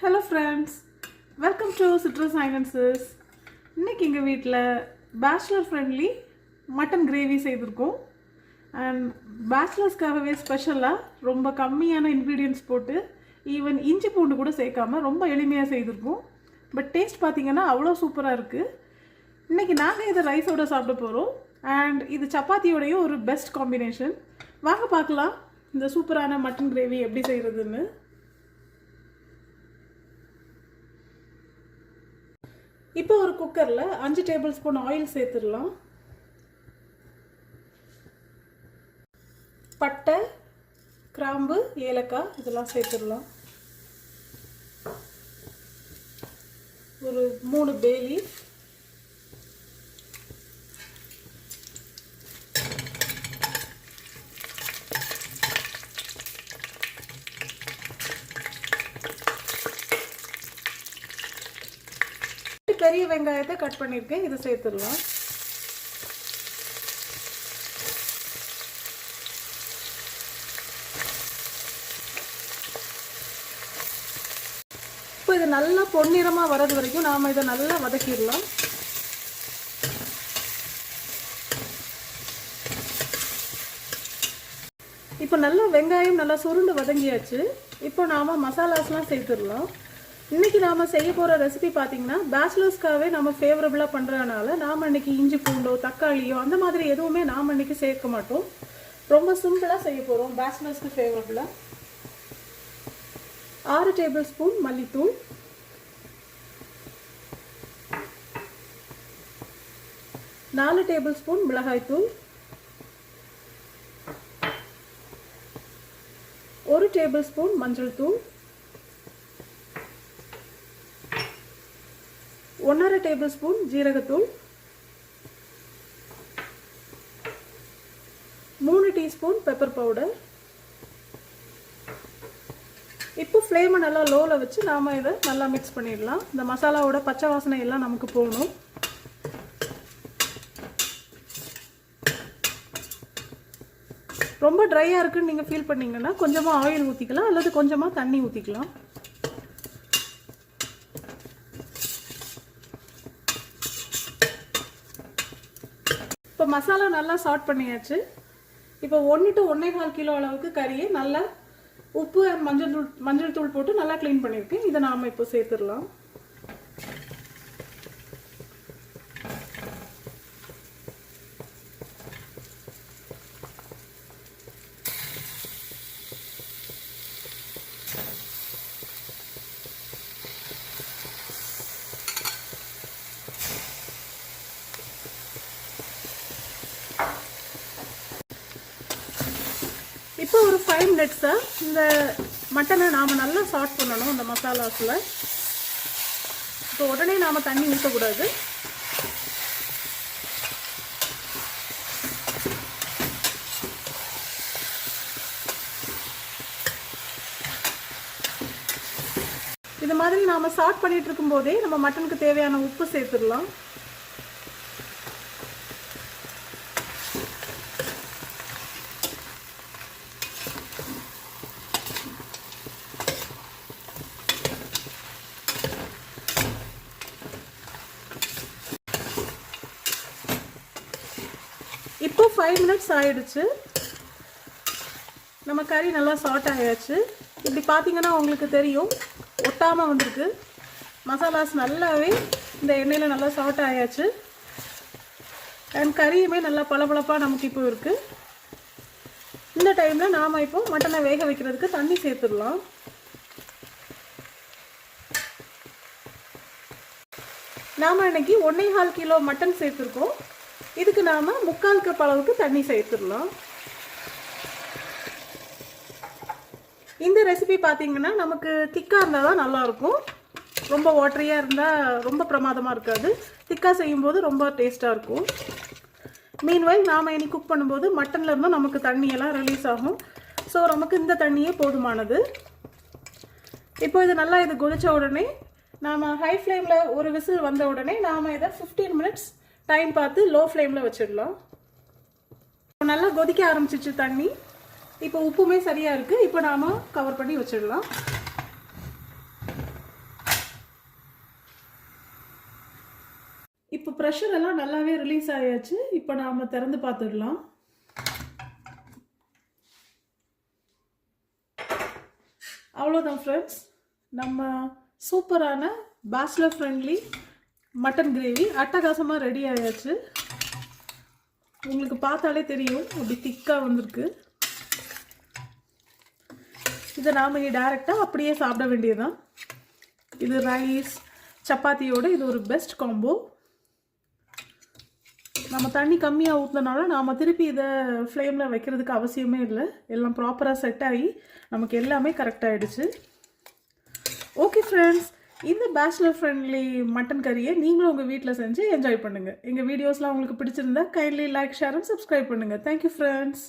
Hello friends, welcome to Citrus Sciences. இன்னைக்கு எங்கள் வீட்டில் பேச்சுலர் ஃப்ரெண்ட்லி மட்டன் கிரேவி செய்திருக்கோம். அண்ட் பேச்சுலர்ஸ்க்காகவே ஸ்பெஷலாக ரொம்ப கம்மியான இன்க்ரீடியன்ட்ஸ் போட்டு ஈவன் இஞ்சி பூண்டு கூட சேர்க்காமல் ரொம்ப எளிமையாக செய்திருக்கோம். பட் டேஸ்ட் பார்த்திங்கன்னா அவ்வளோ சூப்பராக இருக்குது. இன்றைக்கி நாங்கள் இதை ரைஸோடு சாப்பிட போகிறோம். அண்ட் இது சப்பாத்தியோடையும் ஒரு பெஸ்ட் காம்பினேஷன். வாங்க பார்க்கலாம் இந்த சூப்பரான மட்டன் கிரேவி எப்படி செய்கிறதுன்னு. இப்போ ஒரு குக்கரில் 5 டேபிள் ஸ்பூன் ஆயில் சேர்த்துடலாம். பட்டை, கிராம்பு, ஏலக்காய் இதெல்லாம் சேர்த்துடலாம். ஒரு 3 பே லீஃப், பெரிய வெங்காயத்தை கட் பண்ணியிருக்கேன், இதை சேர்த்துடலாம். இப்போ இது நல்லா பொன்னிறமாக வர்றது வரைக்கும் நாம் இதை நல்லா வதக்கிடலாம். இப்போ நல்லா வெங்காயம் நல்லா சுருண்டு வதங்கியாச்சு. இப்போ நாம் மசாலாஸ்லாம் சேர்த்துடலாம். இன்றைக்கி நாம் செய்ய போகிற ரெசிபி பார்த்திங்கன்னா பேச்சுலர்ஸ்க்காகவே நம்ம ஃபேவரபுளாக பண்ணுறதுனால நாம் இன்றைக்கி இஞ்சி பூண்டோ தக்காளியோ அந்த மாதிரி எதுவுமே நாம் இன்றைக்கி சேர்க்க மாட்டோம். ரொம்ப சிம்பிளாக செய்ய போகிறோம் பேச்சுலர்ஸ்க்கு ஃபேவரபுளாக. 6 டேபிள் ஸ்பூன் மல்லித்தூள், 4 டேபிள் ஸ்பூன் மிளகாய்த்தூள், 1 டேபிள் ஸ்பூன் மஞ்சள் தூள், 1/2 டேபிள் ஸ்பூன் ஜீரகத்தூள், 3 டீஸ்பூன் பெப்பர் பவுடர். இப்போ ஃப்ளேமை நல்லா லோவில் வச்சு நாம் இதை நல்லா மிக்ஸ் பண்ணிடலாம். இந்த மசாலாவோட பச்சை வாசனை எல்லாம் நமக்கு போகணும். ரொம்ப ட்ரையாக இருக்குன்னு நீங்கள் ஃபீல் பண்ணிங்கன்னா கொஞ்சமாக ஆயில் ஊற்றிக்கலாம் அல்லது கொஞ்சமாக தண்ணி ஊற்றிக்கலாம். இப்போ மசாலா நல்லா சாட் பண்ணியாச்சு. இப்போ 1 to 1.25 கிலோ அளவுக்கு கறியை நல்லா உப்பு மஞ்சள் தூள் போட்டு நல்லா க்ளீன் பண்ணியிருக்கேன். இதை நாம் இப்போ சேர்த்துடலாம். இப்போ ஒரு 5 மினிட்ஸாக இந்த மட்டனை நாம் நல்லா சாட் பண்ணணும் இந்த மசாலாஸில். இப்போ உடனே நாம் தண்ணி ஊற்றக்கூடாது. இது மாதிரி நாம் சாட் பண்ணிட்டு இருக்கும் போதே நம்ம மட்டனுக்கு தேவையான உப்பு சேர்த்துடலாம். இப்போ 5 மினிட்ஸ் ஆயிடுச்சு. நம்ம கறி நல்லா சாட் ஆயாச்சு. இப்படி பார்த்தீங்கன்னா உங்களுக்கு தெரியும் ஒட்டாமல் வந்திருக்கு. மசாலாஸ் நல்லாவே இந்த எண்ணெயில் நல்லா சாட் ஆயாச்சு. அண்ட் கறியுமே நல்லா பளபளப்பாக நமக்கு இப்போ இருக்குது. இந்த டைமில் நாம் இப்போ மட்டனை வேக வைக்கிறதுக்கு தண்ணி சேர்த்துடலாம். நாம் இன்னைக்கு 1.25 கிலோ மட்டன் சேர்த்துருக்கோம். இதுக்கு நாம் 3/4 கப் அளவுக்கு தண்ணி சேர்த்துடலாம். இந்த ரெசிபி பார்த்தீங்கன்னா நமக்கு திக்காக இருந்தால் தான் நல்லாயிருக்கும். ரொம்ப வாட்டரியாக இருந்தால் ரொம்ப பிரமாதமாக இருக்காது. திக்காக செய்யும்போது ரொம்ப டேஸ்ட்டாக இருக்கும். மீன்வைல் நாம் இனி குக் பண்ணும்போது மட்டனில் இருந்தும் நமக்கு தண்ணியெல்லாம் ரிலீஸ் ஆகும். ஸோ நமக்கு இந்த தண்ணியே போதுமானது. இப்போ இது நல்லா இது கொதித்த உடனே நாம் ஹை ஃப்ளேமில் ஒரு விசில் வந்த உடனே நாம் இதை 15 மினிட்ஸ் டைம் பார்த்து லோ ஃப்ளேமில் வச்சிடலாம். நல்லா கொதிக்க ஆரம்பிச்சிச்சு தண்ணி. இப்போ உப்புமே சரியாக இருக்குது. இப்போ நாம் கவர் பண்ணி வச்சிடலாம். இப்போ ப்ரெஷர் எல்லாம் நல்லாவே ரிலீஸ் ஆயாச்சு. இப்போ நாம திறந்து பார்த்துடலாம். அவ்வளோதான் ஃப்ரெண்ட்ஸ், நம்ம சூப்பரான பேச்சுலர் ஃப்ரெண்ட்லி மட்டன் கிரேவி அட்டகாசமாக ரெடி ஆயாச்சு. உங்களுக்கு பார்த்தாலே தெரியும் அப்படி திக்காக வந்திருக்கு. இதை நாம் இங்கே டைரெக்டாக அப்படியே சாப்பிட வேண்டியதுதான். இது ரைஸ் சப்பாத்தியோட இது ஒரு பெஸ்ட் காம்போ. நம்ம தண்ணி கம்மியாக ஊற்றினால நாம் திருப்பி இதை ஃப்ளேமில் வைக்கிறதுக்கு அவசியமே இல்லை. எல்லாம் ப்ராப்பராக செட் ஆகி நமக்கு எல்லாமே கரெக்டாகிடுச்சு. ஓகே ஃப்ரெண்ட்ஸ், இந்த பேச்சுலர் ஃப்ரெண்ட்லி மட்டன் கறியை நீங்களும் உங்கள் வீட்டில் செஞ்சு என்ஜாய் பண்ணுங்கள். எங்கள் வீடியோஸ்லாம் உங்களுக்கு பிடிச்சிருந்தா kindly like, share and subscribe பண்ணுங்கள். Thank you friends.